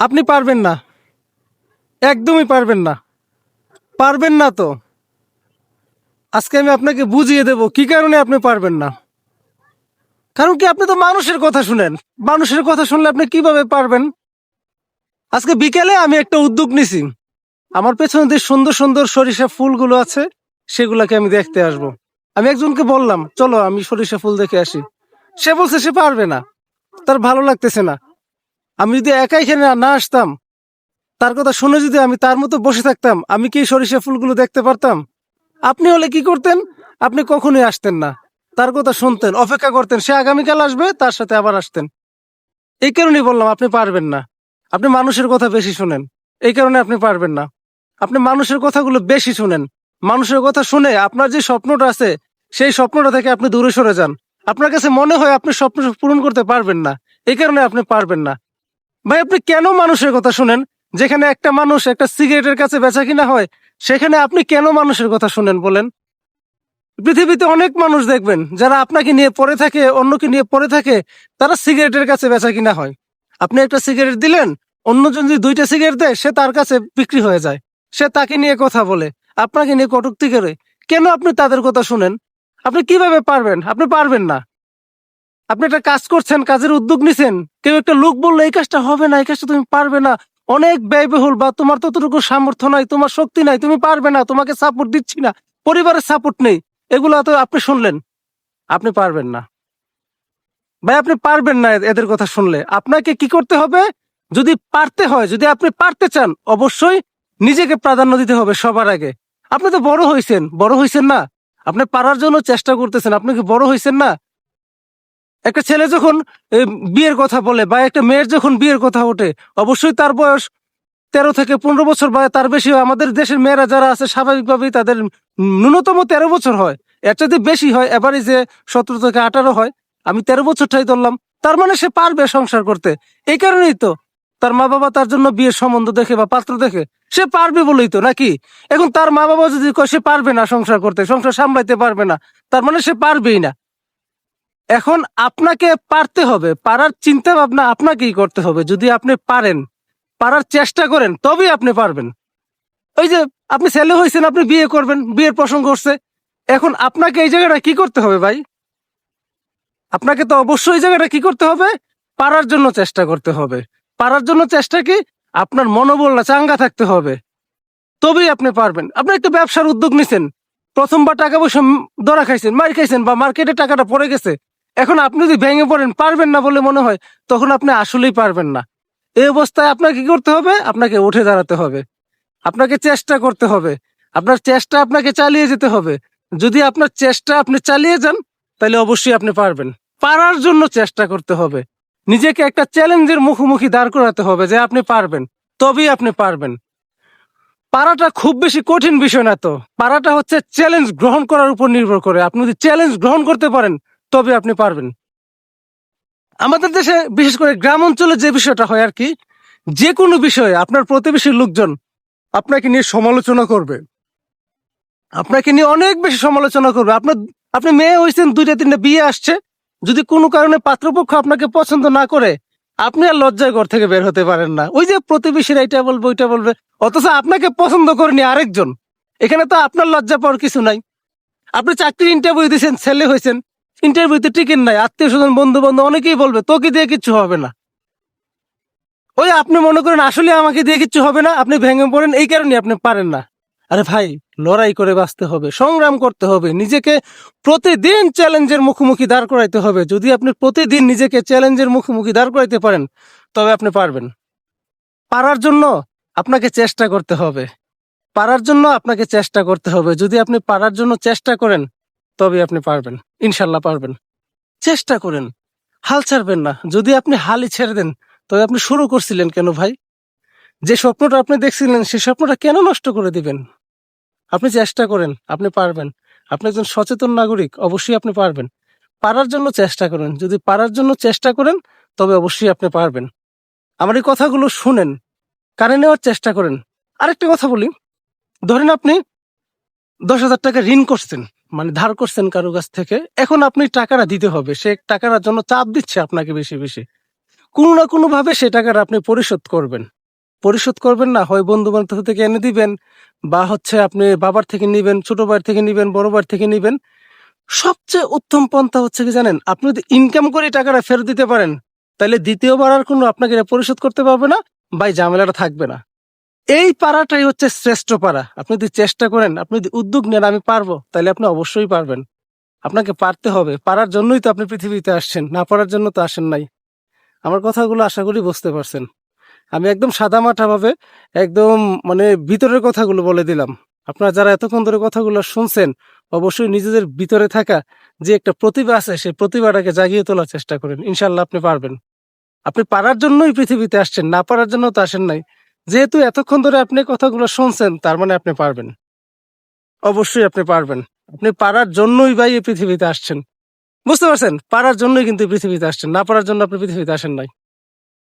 আপনি পারবেন না, একদমই পারবেন না। পারবেন না তো আজকে আমি আপনাকে বুঝিয়ে দেব কি কারণে আপনি পারবেন না। কারণ কি, আপনি তো মানুষের কথা শুনেন। মানুষের কথা শুনলে আপনি কিভাবে পারবেন? আজকে বিকেলে আমি একটা উদ্যোগ নিছি। আমার পেছনে যে সুন্দর সুন্দর সরিষা ফুলগুলো আছে সেগুলাকে আমি দেখতে আসব। আমি একজনকে বললাম, চলো আমি সরিষা ফুল দেখে আসি। সে বলছে সে পারবে না, তার ভালো লাগতেছে না। আমি যদি একা এখানে না আসতাম, তার কথা শুনে যদি আমি তার মতো বসে থাকতাম, আমি কি এই সরিষা ফুলগুলো দেখতে পারতাম? আপনি হলে কি করতেন? আপনি কখনোই আসতেন না, তার কথা শুনতেন, অপেক্ষা করতেন সে আগামীকাল আসবে, তার সাথে আবার আসতেন। এই কারণেই বললাম আপনি পারবেন না। আপনি মানুষের কথা বেশি শুনেন, এই কারণে আপনি পারবেন না। আপনি মানুষের কথাগুলো বেশি শুনেন। মানুষের কথা শুনে আপনার যে স্বপ্নটা আছে, সেই স্বপ্নটা থেকে আপনি দূরে সরে যান। আপনার কাছে মনে হয় আপনি স্বপ্ন পূরণ করতে পারবেন না, এই কারণে আপনি পারবেন না। ভাই, আপনি কেন মানুষের কথা শুনেন? যেখানে একটা মানুষ একটা সিগারেটের কাছে বেচা কিনা হয়, সেখানে আপনি কেন মানুষের কথা শুনেন বলেন? পৃথিবীতে অনেক মানুষ দেখবেন যারা আপনাকে নিয়ে পড়ে থাকে, অন্যকে নিয়ে পড়ে থাকে, তারা সিগারেটের কাছে বেচা কিনা হয়। আপনি একটা সিগারেট দিলেন, অন্যজন যদি দুইটা সিগারেট দেয়, সে তার কাছে বিক্রি হয়ে যায়। সে তাকে নিয়ে কথা বলে, আপনাকে নিয়ে কটূক্তি করে। কেন আপনি তাদের কথা শুনেন? আপনি কিভাবে পারবেন? আপনি পারবেন না। আপনি একটা কাজ করছেন, কাজের উদ্যোগ নিছেন, কেউ একটা লোক বললো এই কাজটা হবে না, এই কাজটা তুমি পারবে না, অনেক ব্যয়বহুল, বা তোমার ততটুকু সামর্থ্য নাই, তোমার শক্তি নাই, তুমি পারবে না, তোমাকে সাপোর্ট দিচ্ছি না, পরিবারের সাপোর্ট নেই, এগুলো তো আপনি শুনলেন। আপনি পারবেন না ভাই, আপনি পারবেন না। এদের কথা শুনলে আপনাকে কি করতে হবে? যদি পারতে হয়, যদি আপনি পারতে চান, অবশ্যই নিজেকে প্রাধান্য দিতে হবে সবার আগে। আপনি তো বড় হয়েছেন, বড় হয়েছেন না? আপনি পারার জন্য চেষ্টা করতেছেন, আপনি কি বড় হয়েছেন না? একটা ছেলে যখন বিয়ের কথা বলে, বা একটা মেয়ের যখন বিয়ের কথা ওঠে, অবশ্যই তার বয়স 13 থেকে 15 বছর বা তার বেশি হয়। আমাদের দেশের মেয়েরা যারা আছে স্বাভাবিকভাবেই তাদের ন্যূনতম 13 বছর হয়। এর চাইতে বেশি হয়, এভারেজে 17 থেকে 18 হয়। আমি 13 বছরটাই ধরলাম। তার মানে সে পারবে সংসার করতে। এই কারণেই তো তার মা বাবা তার জন্য বিয়ের সম্বন্ধ দেখে বা পাত্র দেখে। সে পারবে বলেই তো, নাকি? এখন তার মা বাবা যদি কয় সে পারবে না সংসার করতে, সংসার সামলাইতে পারবে না, তার মানে সে পারবেই না। এখন আপনাকে পারতে হবে, পারার চিন্তা ভাবনা আপনাকেই করতে হবে। যদি আপনি পারেন, পারার চেষ্টা করেন, তবেই আপনি পারবেন। ওই যে আপনি ছেলে হয়েছেন, আপনি বিয়ে করবেন, বিয়ের প্রসঙ্গ হচ্ছে, এখন আপনাকে এই জায়গাটা কি করতে হবে ভাই? আপনাকে তো অবশ্যই এই জায়গাটা কি করতে হবে? পারার জন্য চেষ্টা করতে হবে। পারার জন্য চেষ্টা কি? আপনার মনোবলটা চাঙ্গা থাকতে হবে, তবেই আপনি পারবেন। আপনি একটা ব্যবসার উদ্যোগ নিছেন, প্রথমবার টাকা পয়সা ধরা খাইছেন, মার খাইছেন, বা মার্কেটে টাকাটা পড়ে গেছে। এখন আপনি যদি ভেঙে পড়েন, পারবেন না বলে মনে হয়, তখন আপনি আসলেই পারবেন না। এই অবস্থায় আপনাকে কি করতে হবে? আপনাকে উঠে দাঁড়াতে হবে, আপনাকে চেষ্টা করতে হবে, আপনার চেষ্টা আপনাকে চালিয়ে যেতে হবে। যদি আপনার চেষ্টা আপনি চালিয়ে যান, তাহলে অবশ্যই আপনি পারবেন। পারার জন্য চেষ্টা করতে হবে, নিজেকে একটা চ্যালেঞ্জের মুখোমুখি দাঁড় করাতে হবে যে আপনি পারবেন, তবেই আপনি পারবেন। পারাটা খুব বেশি কঠিন বিষয় না তো। পারাটা হচ্ছে চ্যালেঞ্জ গ্রহণ করার উপর নির্ভর করে। আপনি যদি চ্যালেঞ্জ গ্রহণ করতে পারেন, তবে আপনি পারবেন। আমাদের দেশে বিশেষ করে গ্রাম অঞ্চলে যে বিষয়টা হয় আর কি, যে কোনো বিষয়ে আপনার প্রতিবেশীর লোকজন আপনাকে নিয়ে সমালোচনা করবে, আপনাকে নিয়ে অনেক বেশি সমালোচনা করবে। আপনি মেয়ে হয়েছেন, 2টা 3টা বিয়ে আসছে, যদি কোনো কারণে পাত্রপক্ষ আপনাকে পছন্দ না করে, আপনি আর লজ্জায় ঘর থেকে বের হতে পারেন না। ওই যে প্রতিবেশীরা এটা বলবে, ওইটা বলবে, অথচ আপনাকে পছন্দ করেনি আরেকজন। এখানে তো আপনার লজ্জা পাওয়ার কিছু নাই। আপনি চাকরির ইন্টারভিউ দিয়েছেন, ছেলে হয়েছেন, ইন্টারভিউতে টিকেন নাই, আত্মীয় স্বজন বন্ধু বান্ধব অনেকেই বলবে তোকে দিয়ে কিচ্ছু হবে না। ওই আপনি মনে করেন আসলে আমাকে দিয়ে কিচ্ছু হবে না, আপনি ভেঙে পড়েন, এই কারণে আপনি পারেন না। আরে ভাই, লড়াই করে বাঁচতে হবে, সংগ্রাম করতে হবে, নিজেকে প্রতিদিন চ্যালেঞ্জের মুখোমুখি দাঁড় করাইতে হবে। যদি আপনি প্রতিদিন নিজেকে চ্যালেঞ্জের মুখোমুখি দাঁড় করাইতে পারেন, তবে আপনি পারবেন। পারার জন্য আপনাকে চেষ্টা করতে হবে, পারার জন্য আপনাকে চেষ্টা করতে হবে। যদি আপনি পারার জন্য চেষ্টা করেন, তবে আপনি পারবেন, ইনশাল্লাহ পারবেন। চেষ্টা করেন, হাল ছাড়বেন না। যদি আপনি হালই ছেড়ে দেন, তবে আপনি শুরু করছিলেন কেন ভাই? যে স্বপ্নটা আপনি দেখছিলেন, সেই স্বপ্নটা কেন নষ্ট করে দিবেন? আপনি চেষ্টা করেন, আপনি পারবেন। আপনি একজন সচেতন নাগরিক, অবশ্যই আপনি পারবেন। পারার জন্য চেষ্টা করেন, যদি পারার জন্য চেষ্টা করেন, তবে অবশ্যই আপনি পারবেন। আমার এই কথাগুলো শুনেন, কানে নেওয়ার চেষ্টা করেন। আরেকটা কথা বলি, ধরেন আপনি 10,000 টাকা ঋণ করছেন, মানে ধার করছেন কারো কাছ থেকে। এখন আপনি টাকাটা দিতে হবে, সে টাকাটার জন্য চাপ দিচ্ছে আপনাকে বেশি বেশি। কোনো না কোনো ভাবে সেই টাকাটা আপনি পরিশোধ করবেন। পরিশোধ করবেন না, হয় বন্ধু বান্ধব থেকে এনে দিবেন, বা হচ্ছে আপনি বাবার থেকে নিবেন, ছোট ভাইয়ের থেকে নিবেন, বড় ভাইয়ের থেকে নিবেন। সবচেয়ে উত্তম পন্থা হচ্ছে কি জানেন, আপনি যদি ইনকাম করে টাকাটা ফেরত দিতে পারেন, তাহলে দ্বিতীয়বার আর কোনো আপনাকে এটা পরিশোধ করতে পারবে না, বা এই ঝামেলাটা থাকবে না। এই পারাটাই হচ্ছে শ্রেষ্ঠ পারা। আপনি যদি চেষ্টা করেন, আপনি যদি উদ্যোগ নেন আমি পারবো, তাহলে আপনি অবশ্যই পারবেন। আপনাকে পারতে হবে, পারার জন্যই তো আপনি পৃথিবীতে আসছেন, না পারার জন্য তো আসেন নাই। আমার কথাগুলো আশা করি বুঝতে পারছেন। আমি একদম সাদামাটা ভাবে একদম মানে ভিতরের কথাগুলো বলে দিলাম। আপনারা যারা এতক্ষণ ধরে কথাগুলো শুনছেন, অবশ্যই নিজেদের ভিতরে থাকা যে একটা প্রতিভা আছে সেই প্রতিভাটাকে জাগিয়ে তোলার চেষ্টা করেন। ইনশাল্লাহ আপনি পারবেন। আপনি পারার জন্যই পৃথিবীতে আসছেন, না পারার জন্য তো আসেন নাই। যেহেতু এতক্ষণ ধরে আপনি কথাগুলো শুনছেন, তার মানে আপনি পারবেন। অবশ্যই আপনি পারবেন। আপনি পারার জন্যই ভাই এই পৃথিবীতে আসছেন। বুঝতে পারছেন? পারার জন্যই কিন্তু এই পৃথিবীতে আসছেন, না পারার জন্য আপনি পৃথিবীতে আসেন নাই।